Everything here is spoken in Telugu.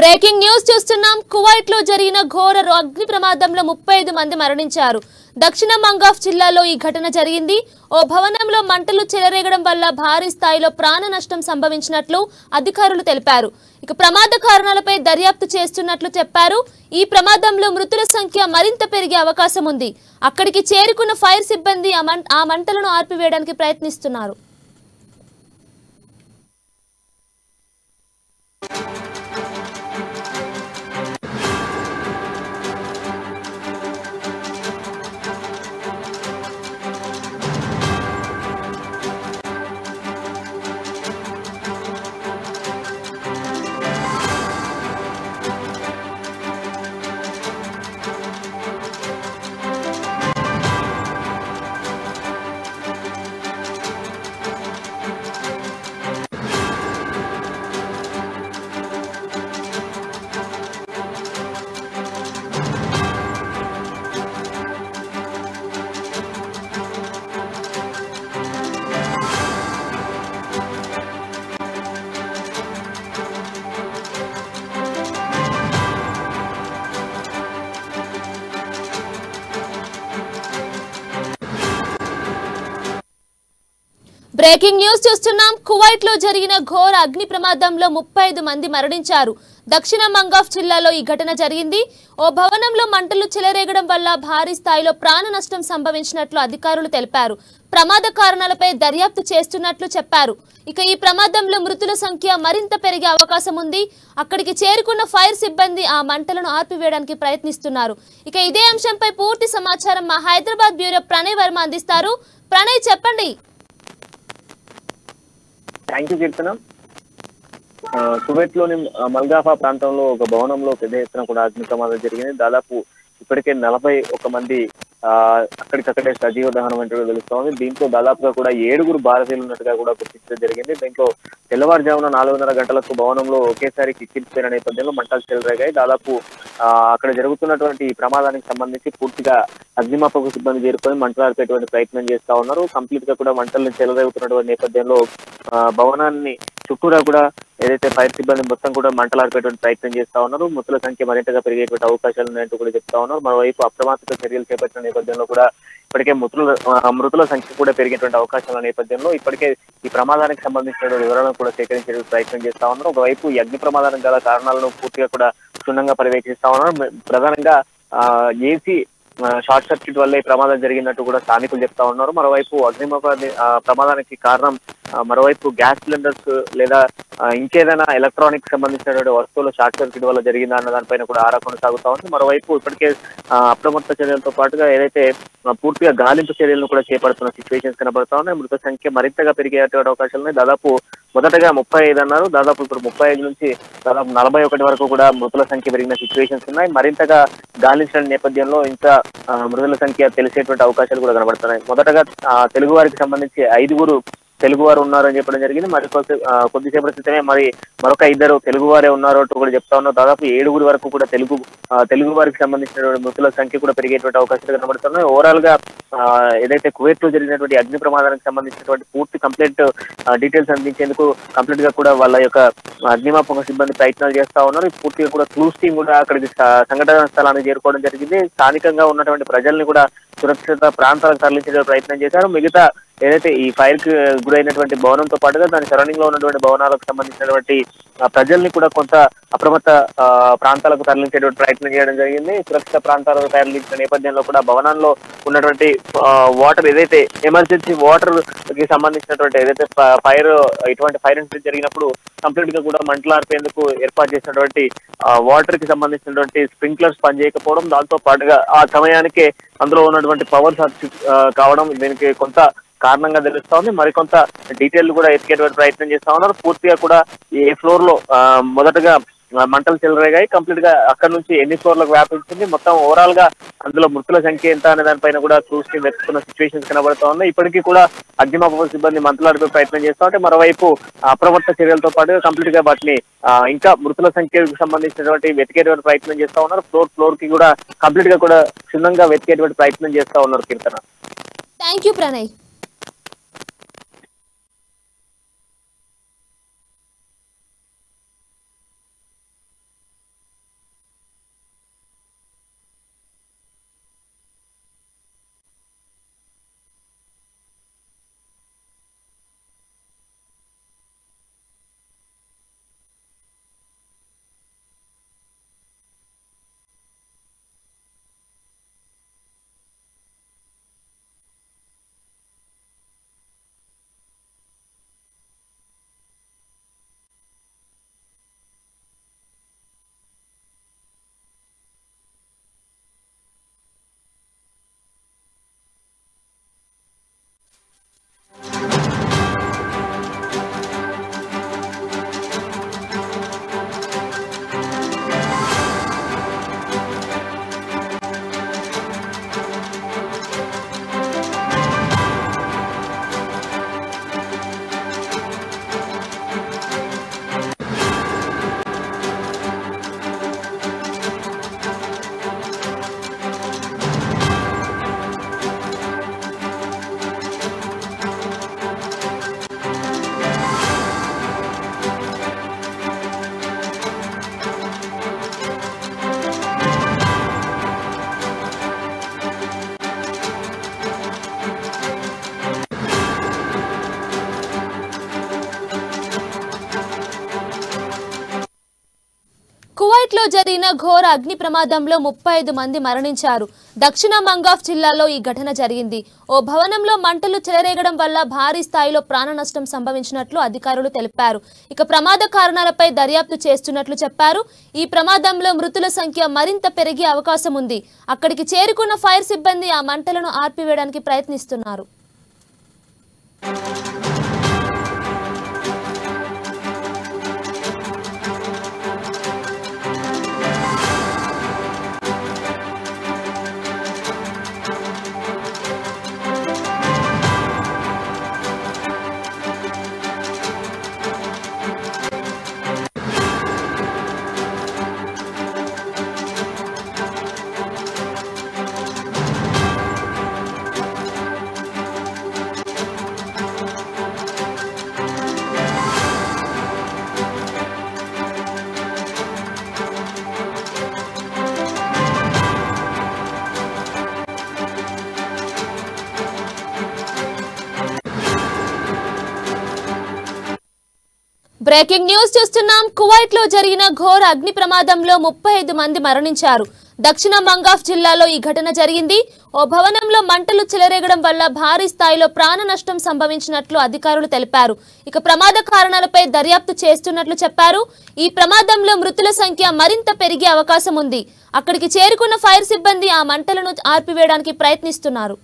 బ్రేకింగ్ న్యూస్ చూస్తున్నాం. కువైట్ లో జరిగిన ఘోర అగ్ని ప్రమాదంలో 35 మంది మరణించారు. దక్షిణ మంగాఫ్ జిల్లాలో ఈ ఘటన జరిగింది. ఓ భవనంలో మంటలు చెలరేగడం వల్ల భారీ స్థాయిలో ప్రాణ నష్టం సంభవించినట్లు అధికారులు తెలిపారు. ఇక ప్రమాద కారణాలపై దర్యాప్తు చేస్తున్నట్లు చెప్పారు. ఈ ప్రమాదంలో మృతుల సంఖ్య మరింత పెరిగే అవకాశం ఉంది. అక్కడికి చేరుకున్న ఫైర్ సిబ్బంది ఆ మంటలను ఆర్పివేయడానికి ప్రయత్నిస్తున్నారు. బ్రేకింగ్ న్యూస్ చూస్తున్నాం. కువైట్ లో జరిగిన ఘోర అగ్ని ప్రమాదంలో 35 మంది మరణించారు. దక్షిణ మంగాఫ్ జిల్లాలో ఈ ఘటన జరిగింది. ఓ భవనంలో మంటలు చెలరేగడం వల్ల భారీ స్థాయిలో ప్రాణ నష్టం సంభవించినట్లు అధికారులు తెలిపారు. ప్రమాద కారణాలపై దర్యాప్తు చేస్తున్నట్లు చెప్పారు. ఇక ఈ ప్రమాదంలో మృతుల సంఖ్య మరింత పెరిగే అవకాశం ఉంది. అక్కడికి చేరుకున్న ఫైర్ సిబ్బంది ఆ మంటలను ఆర్పివేయడానికి ప్రయత్నిస్తున్నారు. ఇక ఇదే అంశంపై పూర్తి సమాచారం మా హైదరాబాద్ బ్యూరో ప్రణయ్ వర్మ అందిస్తారు. ప్రణయ్, చెప్పండి. Thank you Keerthana. కువైట్ లోని మల్గాఫా ప్రాంతంలో ఒక భవనంలో పెద్ద ఎత్తున కూడా అగ్ని ప్రమాదం జరిగింది. దాదాపు ఇప్పటికే 41 మంది అక్కడికక్కడే సజీవ దహనం అంటూ తెలుస్తోంది. దీంట్లో దాదాపుగా కూడా 7 భారతీయులు ఉన్నట్టుగా కూడా గుర్తించడం జరిగింది. దీంట్లో తెల్లవారుజామున 4:30 గంటలకు భవనంలో ఒకేసారి కిక్కిరిపోయిన నేపథ్యంలో మంటలు చెలరేగాయి. దాదాపు అక్కడ జరుగుతున్నటువంటి ఈ ప్రమాదానికి సంబంధించి పూర్తిగా అగ్నిమాపక సిబ్బంది చేరుకొని మంటలు ఆర్పేటువంటి ప్రయత్నం చేస్తా ఉన్నారు. కంప్లీట్ గా కూడా మంటలను చెలరేగుతున్నటువంటి నేపథ్యంలో భవనాన్ని చుట్టూరా కూడా ఏదైతే ఫైర్ సిబ్బంది మొత్తం కూడా మంటలు ఆర్పేటువంటి ప్రయత్నం చేస్తా ఉన్నారు. మృతుల సంఖ్య మరింతగా పెరిగేటువంటి అవకాశాలు ఉన్నాయంటూ కూడా చెప్తా ఉన్నారు. మరోవైపు అప్రమత్త చర్యలు చేపట్టిన నేపథ్యంలో కూడా ఇప్పటికే మృతుల సంఖ్య కూడా పెరిగేటువంటి అవకాశాల నేపథ్యంలో ఇప్పటికే ఈ ప్రమాదానికి సంబంధించిన వివరాలను కూడా సేకరించే ప్రయత్నం చేస్తా ఉన్నారు. ఒకవైపు ఈ అగ్ని ప్రమాదానికి గల కారణాలను పూర్తిగా కూడా క్షుణ్ణంగా పర్యవేక్షిస్తా ఉన్నారు. ప్రధానంగా ఏసీ షార్ట్ సర్క్యూట్ వల్ల ఈ ప్రమాదం జరిగినట్టు కూడా స్థానికులు చెప్తా ఉన్నారు. మరోవైపు ప్రమాదానికి కారణం మరోవైపు గ్యాస్ సిలిండర్స్ లేదా ఇంకేదైనా ఎలక్ట్రానిక్ సంబంధించినటువంటి వస్తువులు షార్ట్ సర్క్యూట్ వల్ల జరిగిందా అన్న దానిపైన కూడా ఆరా కొనసాగుతా ఉంది. మరోవైపు ఇప్పటికే అప్రమత్త చర్యలతో పాటుగా ఏదైతే పూర్తిగా గాలింపు చర్యలను కూడా చేపడుతున్న సిచ్యువేషన్స్ కనబడతా ఉన్నాయి. మృత సంఖ్య మరింతగా పెరిగేటువంటి అవకాశాలు ఉన్నాయి. దాదాపు మొదటగా 35 అన్నారు. దాదాపు ఇప్పుడు 35 నుంచి దాదాపు 41 వరకు కూడా మృతుల సంఖ్య పెరిగిన సిచ్యువేషన్స్ ఉన్నాయి. మరింతగా గాలించిన నేపథ్యంలో ఇంకా మృతుల సంఖ్య తెలిసేటువంటి అవకాశాలు కూడా కనబడుతున్నాయి. మొదటగా తెలుగు వారికి సంబంధించి 5 తెలుగు వారు ఉన్నారని చెప్పడం జరిగింది. మరి కొద్దిసేపటి క్రితమే మరొక 2 తెలుగు వారే ఉన్నారు అంటూ కూడా చెప్తా ఉన్నారు. దాదాపు 7 వరకు కూడా తెలుగు వారికి సంబంధించినటువంటి మృతుల సంఖ్య కూడా పెరిగేటువంటి అవకాశాలు కనబడుతున్నాయి. ఓవరాల్ గా ఏదైతే కువైట్ లో జరిగినటువంటి అగ్ని ప్రమాదానికి సంబంధించినటువంటి పూర్తి కంప్లీట్ డీటెయిల్స్ అందించేందుకు కంప్లీట్ గా కూడా వాళ్ళ యొక్క అగ్నిమాపక సిబ్బంది ప్రయత్నాలు చేస్తా ఉన్నారు. పూర్తిగా కూడా క్లూస్ టీం కూడా అక్కడికి సంఘటన స్థలానికి చేరుకోవడం జరిగింది. స్థానికంగా ఉన్నటువంటి ప్రజల్ని కూడా సురక్షిత ప్రాంతాలకు తరలించే ప్రయత్నం చేశారు. మిగతా ఏదైతే ఈ ఫైర్ కి గురైనటువంటి భవనంతో పాటుగా దాని సరౌండింగ్ లో ఉన్నటువంటి భవనాలకు సంబంధించినటువంటి ప్రజల్ని కూడా కొంత అప్రమత్త ప్రాంతాలకు తరలించేటువంటి ప్రయత్నం చేయడం జరిగింది. సురక్షిత ప్రాంతాలకు తరలించిన నేపథ్యంలో కూడా భవనంలో ఉన్నటువంటి వాటర్ ఏదైతే ఎమర్జెన్సీ వాటర్ కి సంబంధించినటువంటి ఏదైతే ఇటువంటి ఫైర్ ఇన్సిడెంట్ జరిగినప్పుడు కంప్లీట్ గా కూడా మంటలు ఆర్పేందుకు ఏర్పాటు చేసినటువంటి వాటర్ కి సంబంధించినటువంటి స్ప్రింక్లర్స్ పనిచేయకపోవడం, దాంతో పాటుగా ఆ సమయానికే అందులో ఉన్నటువంటి పవర్ కావడం దీనికి కొంత కారణంగా తెలుస్తా ఉంది. మరికొంత డీటెయిల్ కూడా ఎత్తికేటువంటి ప్రయత్నం చేస్తా ఉన్నారు. పూర్తిగా కూడా ఏ ఫ్లోర్ లో మొదటగా మంటలు చెలరేగాయి, కంప్లీట్ గా అక్కడ నుంచి ఎన్ని ఫ్లోర్లకు వ్యాపించింది, మొత్తం ఓవరాల్ గా అందులో మృతుల సంఖ్య ఎంత అనే దానిపైన కూడా క్లూస్ టీం వెతుకున్న సిచ్యువేషన్స్ కనబడుతా ఉన్నాయి. ఇప్పటికీ కూడా అగ్నిమాపక సిబ్బంది మంటలు ఆడిపే ప్రయత్నం చేస్తా ఉంటే మరోవైపు అప్రమత్త చర్యలతో పాటుగా కంప్లీట్ గా వాటిని ఇంకా మృతుల సంఖ్యకు సంబంధించినటువంటి వెతికేటువంటి ప్రయత్నం చేస్తా ఉన్నారు. ఫ్లోర్ కి కూడా కంప్లీట్ గా కూడా క్షుణ్ణంగా వెతికేటువంటి ప్రయత్నం చేస్తా ఉన్నారు. కీర్తన, థ్యాంక్ యూ ప్రణయ్. కువైట్లో జరిగిన ఘోర అగ్ని ప్రమాదంలో 35 మంది మరణించారు. దక్షిణ మంగాఫ్ జిల్లాలో ఈ ఘటన జరిగింది. ఓ భవనంలో మంటలు చెలరేగడం వల్ల భారీ స్థాయిలో ప్రాణ నష్టం సంభవించినట్లు అధికారులు తెలిపారు. ఇక ప్రమాద కారణాలపై దర్యాప్తు చేస్తున్నట్లు చెప్పారు. ఈ ప్రమాదంలో మృతుల సంఖ్య మరింత పెరిగే అవకాశం ఉంది. అక్కడికి చేరుకున్న ఫైర్ సిబ్బంది ఆ మంటలను ఆర్పివేయడానికి ప్రయత్నిస్తున్నారు. బ్రేకింగ్ న్యూస్ చూస్తున్నాం. కువైట్ లో జరిగిన ఘోర అగ్ని ప్రమాదంలో 35 మంది మరణించారు. దక్షిణ మంగాఫ్ జిల్లాలో ఈ ఘటన జరిగింది. ఓ భవనంలో మంటలు చెలరేగడం వల్ల భారీ స్థాయిలో ప్రాణ నష్టం సంభవించినట్లు అధికారులు తెలిపారు. ఇక ప్రమాద కారణాలపై దర్యాప్తు చేస్తున్నట్లు చెప్పారు. ఈ ప్రమాదంలో మృతుల సంఖ్య మరింత పెరిగే అవకాశం ఉంది. అక్కడికి చేరుకున్న ఫైర్ సిబ్బంది ఆ మంటలను ఆర్పివేయడానికి ప్రయత్నిస్తున్నారు.